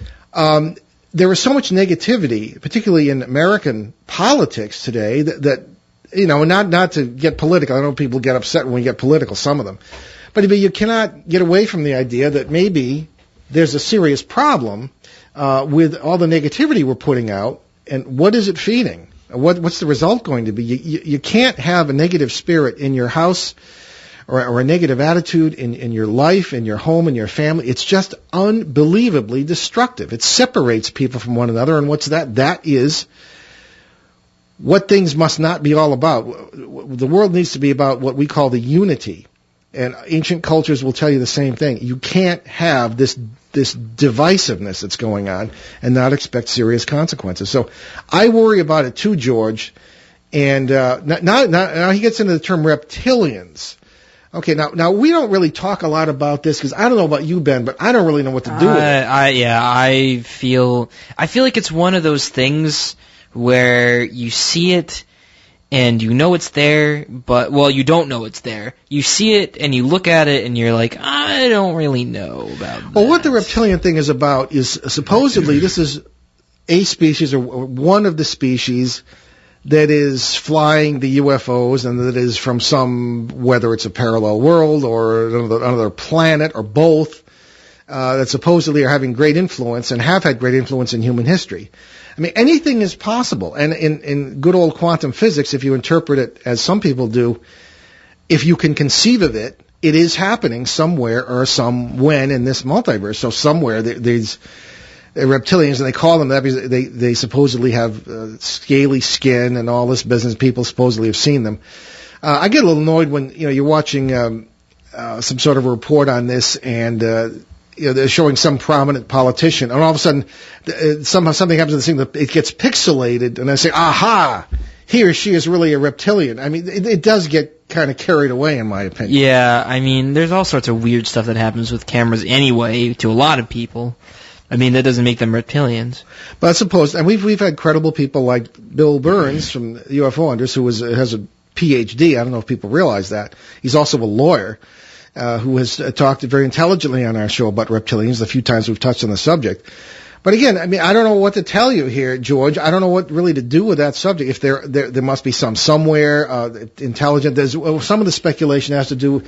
There is so much negativity, particularly in American politics today, that not to get political. I know people get upset when we get political, some of them. But you cannot get away from the idea that maybe there's a serious problem with all the negativity we're putting out, and what is it feeding? What's the result going to be? You can't have a negative spirit in your house or a negative attitude in your life, in your home, in your family. It's just unbelievably destructive. It separates people from one another, and what's that? That is what things must not be all about. The world needs to be about what we call the unity. And ancient cultures will tell you the same thing. You can't have this divisiveness that's going on and not expect serious consequences. So I worry about it too, George. And now he gets into the term reptilians. Okay, now we don't really talk a lot about this because I don't know about you, Ben, but I don't really know what to do with it. I feel like it's one of those things where you see it and you know it's there, but, well, you don't know it's there. You see it, and you look at it, and you're like, I don't really know about that. Well, what the reptilian thing is about is supposedly this is a species or one of the species that is flying the UFOs and that is from some, whether it's a parallel world or another planet or both, that supposedly are having great influence and have had great influence in human history. I mean, anything is possible. And in good old quantum physics, if you interpret it as some people do, if you can conceive of it, it is happening somewhere or when in this multiverse. So somewhere these reptilians, and they call them that because they supposedly have scaly skin and all this business. People supposedly have seen them. I get a little annoyed when you're watching some sort of a report on this, and they're showing some prominent politician, and all of a sudden something happens to the thing that it gets pixelated, and I say, aha, he or she is really a reptilian. I mean, it does get kind of carried away, in my opinion. Yeah, I mean, there's all sorts of weird stuff that happens with cameras anyway to a lot of people. I mean, that doesn't make them reptilians. But I suppose, and we've had credible people like Bill Burns from UFO Hunters, who has a PhD. I don't know if people realize that. He's also a lawyer who has talked very intelligently on our show about reptilians the few times we've touched on the subject. But again, I mean, I don't know what to tell you here, George. I don't know what really to do with that subject. If there must be somewhere intelligent. There's some of the speculation has to do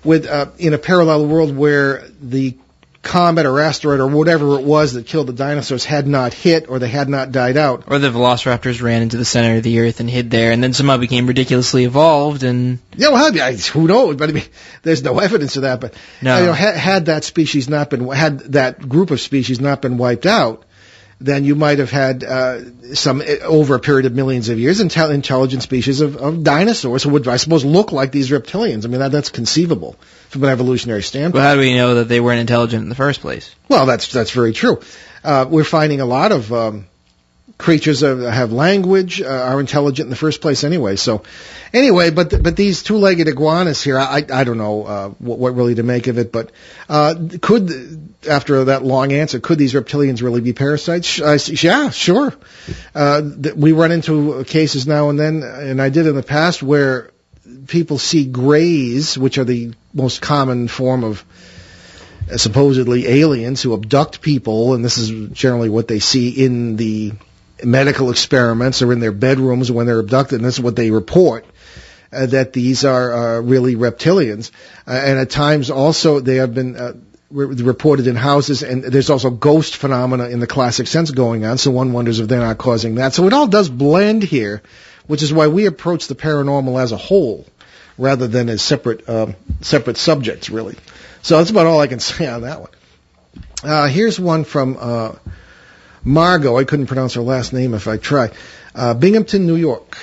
with in a parallel world where the comet or asteroid or whatever it was that killed the dinosaurs had not hit, or they had not died out. Or the velociraptors ran into the center of the Earth and hid there, and then somehow became ridiculously evolved, and... Yeah, well, who knows? But I mean, there's no evidence of that. But no. Had that species not been, had that group of species not been wiped out, then you might have had some, over a period of millions of years, intelligent species of dinosaurs who would, I suppose, look like these reptilians. I mean, that's conceivable from an evolutionary standpoint. But how do we know that they weren't intelligent in the first place? Well, that's very true. We're finding a lot of creatures that have language are intelligent in the first place anyway. So, anyway, but these two-legged iguanas here, I don't know what really to make of it. But after that long answer, could these reptilians really be parasites? Yeah, sure. We run into cases now and then, and I did in the past, where people see greys, which are the most common form of supposedly aliens who abduct people, and this is generally what they see in the medical experiments or in their bedrooms when they're abducted, and this is what they report, that these are really reptilians. And at times also they have been reported in houses, and there's also ghost phenomena in the classic sense going on, so one wonders if they're not causing that. So it all does blend here, which is why we approach the paranormal as a whole rather than as separate subjects, really. So that's about all I can say on that one. Here's one from Margot. I couldn't pronounce her last name if I tried. Binghamton, New York.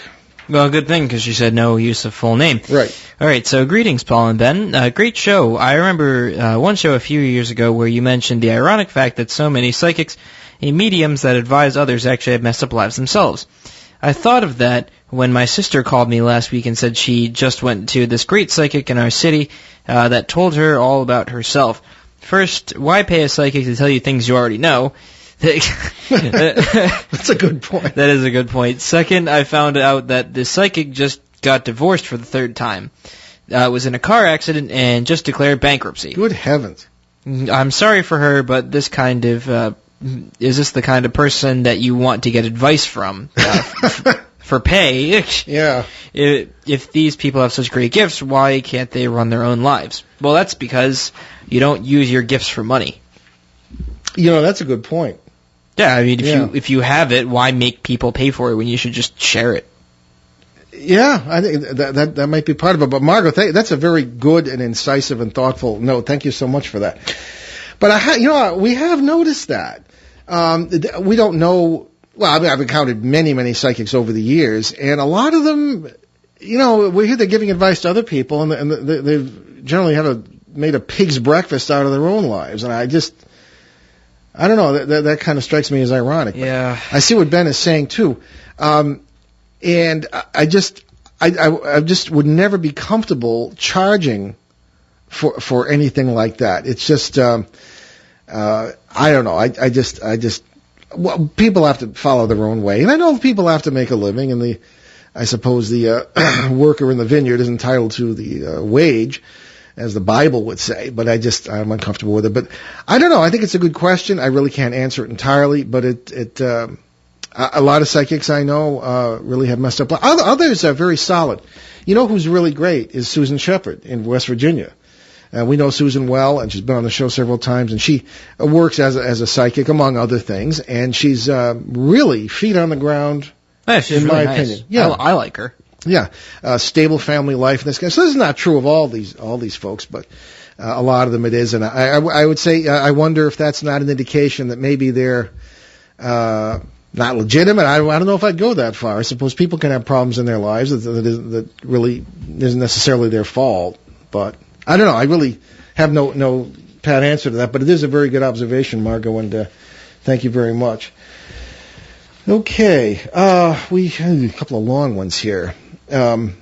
Well, good thing, because she said no use of full name. Right. All right, so greetings, Paul and Ben. Great show. I remember one show a few years ago where you mentioned the ironic fact that so many psychics and mediums that advise others actually have messed up lives themselves. I thought of that when my sister called me last week and said she just went to this great psychic in our city that told her all about herself. First, why pay a psychic to tell you things you already know? That's a good point. That is a good point. Second, I found out that the psychic just got divorced for the third time. Was in a car accident and just declared bankruptcy. Good heavens. I'm sorry for her, but this kind of... is this the kind of person that you want to get advice from for pay? Yeah. If these people have such great gifts, why can't they run their own lives? Well, that's because you don't use your gifts for money. That's a good point. Yeah, I mean, if you have it, why make people pay for it when you should just share it? Yeah, I think that might be part of it. But Margot, that's a very good and incisive and thoughtful note. Thank you so much for that. But we have noticed that. We don't know. Well, I mean, I've encountered many psychics over the years, and a lot of them, we hear they're giving advice to other people, and they generally made a pig's breakfast out of their own lives, and I don't know. That kind of strikes me as ironic. Yeah. I see what Ben is saying too, and I just would never be comfortable charging for anything like that. It's just I don't know. I just people have to follow their own way, and I know people have to make a living, and I suppose the worker in the vineyard is entitled to the wage, as the Bible would say, but I'm uncomfortable with it. But I don't know. I think it's a good question. I really can't answer it entirely, but a lot of psychics I know really have messed up. Others are very solid. You know who's really great is Susan Shepard in West Virginia. We know Susan well, and she's been on the show several times, and she works as a psychic, among other things, and she's really feet on the ground, Yeah, she's in really my nice. opinion. Yeah. I like her. Yeah, stable family life and this kind. So this is not true of all these folks, but a lot of them it is. And I would say I wonder if that's not an indication that maybe they're not legitimate. I don't know if I'd go that far. I suppose people can have problems in their lives that really isn't necessarily their fault. But I don't know. I really have no pat answer to that. But it is a very good observation, Margot, and thank you very much. Okay, we had a couple of long ones here. Maybe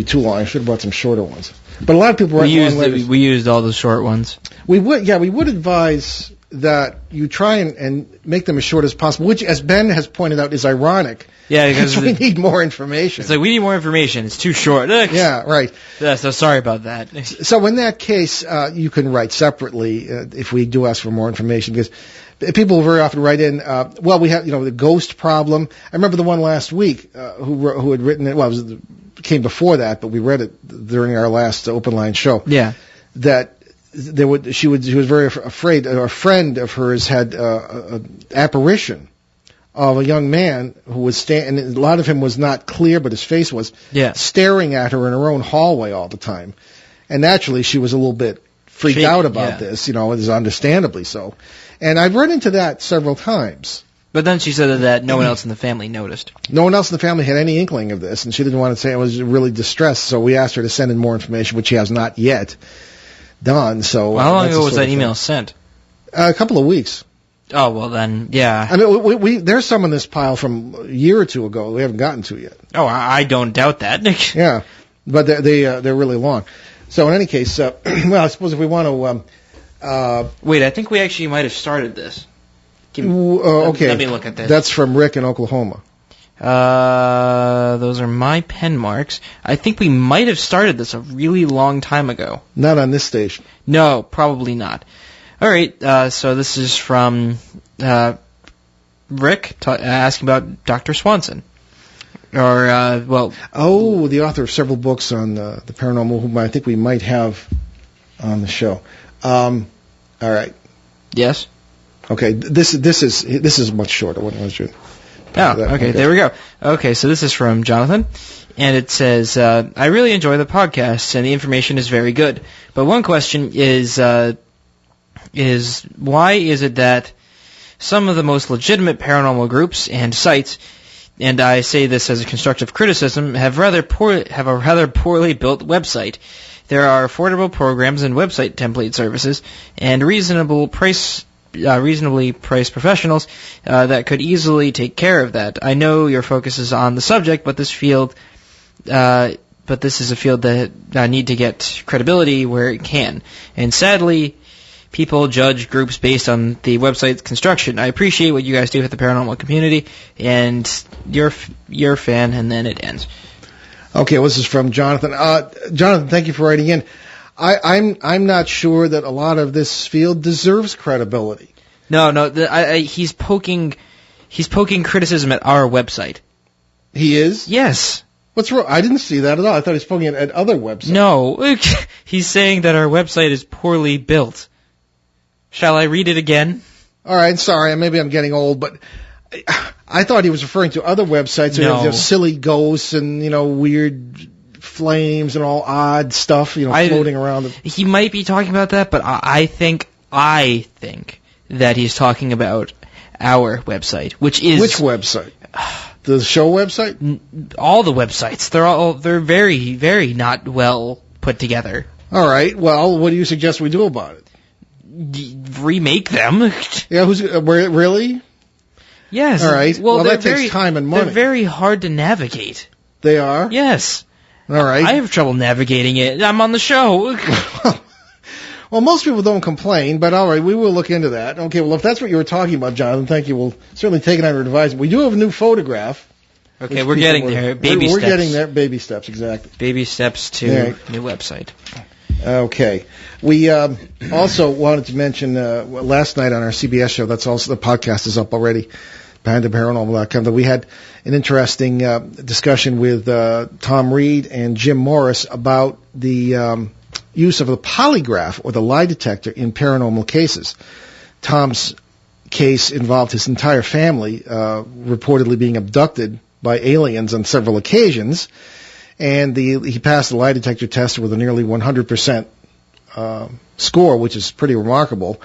too long. I should have brought some shorter ones. But a lot of people write long letters. We used all the short ones. We would advise that you try and make them as short as possible, which, as Ben has pointed out, is ironic. Yeah, because we need more information. It's like, we need more information. It's too short. Yeah, right. Yeah, so sorry about that. So in that case, you can write separately if we do ask for more information, because people will very often write in, we have, the ghost problem. I remember the one last week who had written it. Well, it came before that, but we read it during our last open line show. Yeah. That she was very afraid. A friend of hers had an apparition of a young man who was and a lot of him was not clear, but his face was staring at her in her own hallway all the time. And naturally, she was a little bit freaked out about this. It is understandably so. And I've run into that several times. But then she said that no one else in the family noticed. No one else in the family had any inkling of this, and she didn't want to say I was really distressed, so we asked her to send in more information, which she has not yet done. So how long ago was that email sent? A couple of weeks. Oh, well then, yeah. I mean, we there's some in this pile from a year or two ago we haven't gotten to yet. Oh, I don't doubt that. Yeah, but they're really long. So in any case, well, I suppose if we want to... Wait, I think we actually might have started this. Okay. Let me look at this. That's from Rick in Oklahoma. Those are my pen marks. I think we might have started this a really long time ago. Not on this station. No, probably not. All right, so this is from Rick asking about Dr. Swanson. Or, the author of several books on the paranormal, whom I think we might have on the show. All right. Yes? Okay, this is much shorter. What was your... Oh, okay, there we go. Okay, so this is from Jonathan, and it says, I really enjoy the podcast, and the information is very good. But one question is why is it that some of the most legitimate paranormal groups and sites, and I say this as a constructive criticism, have a rather poorly built website? There are affordable programs and website template services, and reasonably priced professionals that could easily take care of that. I know your focus is on the subject, but this is a field that need to get credibility where it can. And sadly, people judge groups based on the website's construction. I appreciate what you guys do for the paranormal community, and you're a fan, and then it ends. Okay, well, this is from Jonathan. Jonathan, thank you for writing in. I'm not sure that a lot of this field deserves credibility. No, he's poking criticism at our website. He is? Yes. What's wrong? I didn't see that at all. I thought he was poking it at other websites. No, he's saying that our website is poorly built. Shall I read it again? All right, sorry, maybe I'm getting old, but I thought he was referring to other websites. No. There's silly ghosts and, weird flames and all odd stuff, floating around. He might be talking about that, but I think that he's talking about our website, which is... Which website? The show website? All the websites. They're very, very not well put together. All right, well, what do you suggest we do about it? Remake them. Yeah, really? Yes. All right. Well, that takes time and money. They're very hard to navigate. They are? Yes. All right. I have trouble navigating it. I'm on the show. Well, most people don't complain, but all right, we will look into that. Okay, well, if that's what you were talking about, Jonathan, thank you. We'll certainly take it under advisement. We do have a new photograph Okay, which we're people getting were- there. Baby we're steps. getting there. Baby steps, exactly. Baby steps to Yeah. new website. Okay. We also wanted to mention last night on our CBS show, that's also, the podcast is up already, BehindTheParanormal.com, that we had an interesting discussion with Tom Reed and Jim Morris about the use of the polygraph or the lie detector in paranormal cases. Tom's case involved his entire family reportedly being abducted by aliens on several occasions, and he passed the lie detector test with a nearly 100% score, which is pretty remarkable.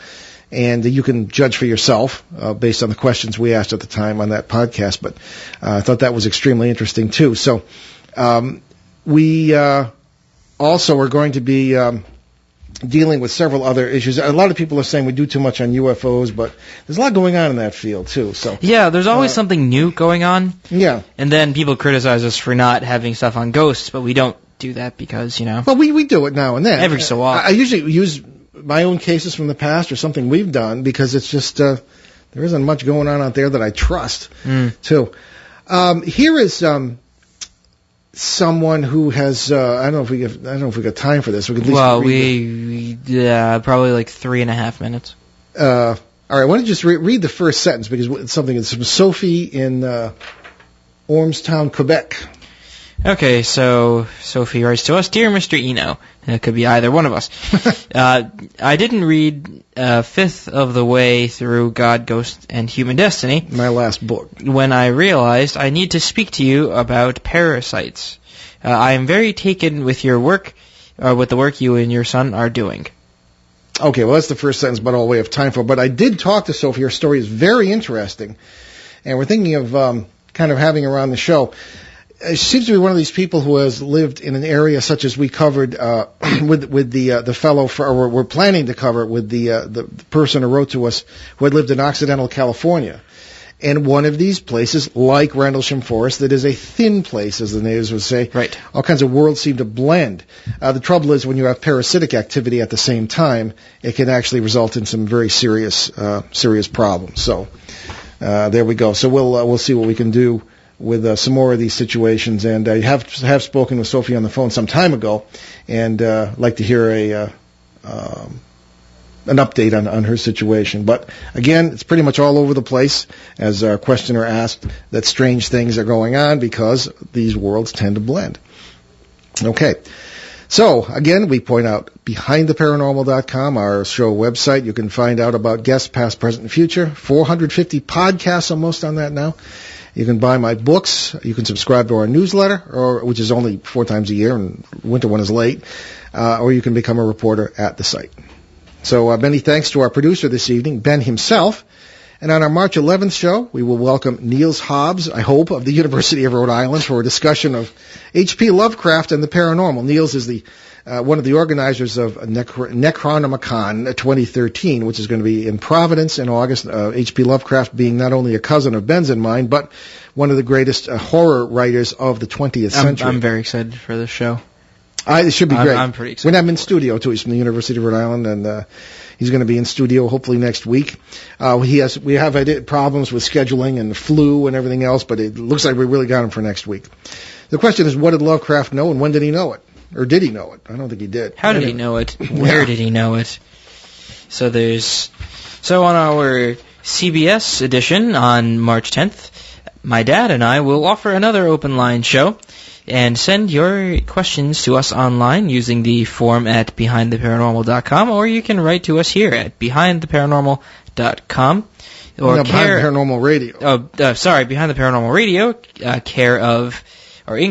And you can judge for yourself based on the questions we asked at the time on that podcast. But I thought that was extremely interesting too. So we also are going to be dealing with several other issues. A lot of people are saying we do too much on UFOs, but there's a lot going on in that field too. So Yeah, there's always something new going on, yeah. and then people criticize us for not having stuff on ghosts, but we don't do that because, Well, we do it now and then. Every so often. I usually use my own cases from the past or something we've done because it's just there isn't much going on out there that I trust too. Here is someone who has I don't know if we got time for this. We could at least Well, read probably like 3.5 minutes. all right, why don't you just read the first sentence because it's something that's from Sophie in Ormstown, Quebec. Okay, so Sophie writes to us, Dear Mr. Eno. It could be either one of us. I didn't read a fifth of the way through God, Ghost, and Human Destiny My last book. when I realized I need to speak to you about parasites. I am very taken with your work, with the work you and your son are doing. Okay, well, that's the first sentence, but all we have time for. But I did talk to Sophie. Her story is very interesting, and we're thinking of kind of having her on the show. She seems to be one of these people who has lived in an area such as we covered with the fellow, or we're planning to cover with the person who wrote to us who had lived in Occidental California. And one of these places, like Rendlesham Forest, that is a thin place, as the natives would say. Right. All kinds of worlds seem to blend. The trouble is when you have parasitic activity at the same time, it can actually result in some very serious problems. So there we go. So we'll see what we can do with some more of these situations. And I have spoken with Sophie on the phone some time ago, and like to hear an update on her situation. But again, it's pretty much all over the place, as our questioner asked, that strange things are going on because these worlds tend to blend. Okay. So, again, we point out BehindTheParanormal.com, our show website. You can find out about guests, past, present, and future. 450 podcasts almost on that now. You can buy my books. You can subscribe to our newsletter, which is only 4 times a year, and winter one is late. Or you can become a reporter at the site. So many thanks to our producer this evening, Ben himself. And on our March 11th show, we will welcome Niels Hobbs, I hope, of the University of Rhode Island for a discussion of H.P. Lovecraft and the paranormal. Niels is the one of the organizers of Necronomicon 2013, which is going to be in Providence in August. H.P. Lovecraft being not only a cousin of Ben's and mine, but one of the greatest horror writers of the 20th century. I'm very excited for this show. It should be great. I'm pretty excited. When I'm in studio, too. He's from the University of Rhode Island, and he's going to be in studio hopefully next week. We have had problems with scheduling and the flu and everything else, but it looks like we really got him for next week. The question is, what did Lovecraft know, and when did he know it? Or did he know it? I don't think he did. How did he know it? Where did he know it? So on our CBS edition on March 10th, my dad and I will offer another open line show. And send your questions to us online using the form at BehindTheParanormal.com, or you can write to us here at BehindTheParanormal.com. Or Behind the Paranormal Radio. Behind the Paranormal Radio, in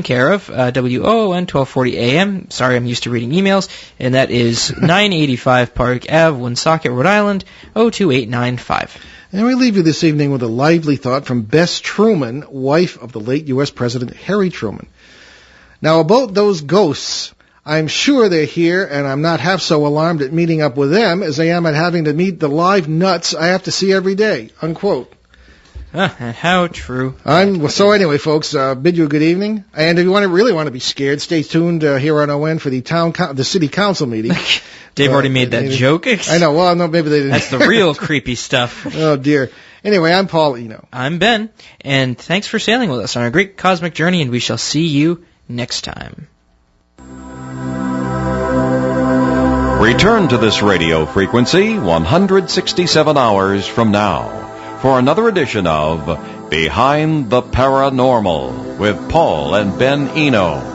care of WOON 1240 AM. Sorry, I'm used to reading emails. And that is 985 Park Ave, Woonsocket, Rhode Island, 02895. And we leave you this evening with a lively thought from Bess Truman, wife of the late U.S. President Harry Truman. Now, about those ghosts, I'm sure they're here, and I'm not half so alarmed at meeting up with them as I am at having to meet the live nuts I have to see every day, unquote. How true. So anyway, folks, bid you a good evening. And if you really want to be scared, stay tuned here on ON for the city council meeting. Dave already made that joke. I know. Well, no, maybe they didn't. That's the real creepy stuff. Oh, dear. Anyway, I'm Paul Eno. I'm Ben, and thanks for sailing with us on our great cosmic journey, and we shall see you next time. Return to this radio frequency 167 hours from now for another edition of Behind the Paranormal with Paul and Ben Eno.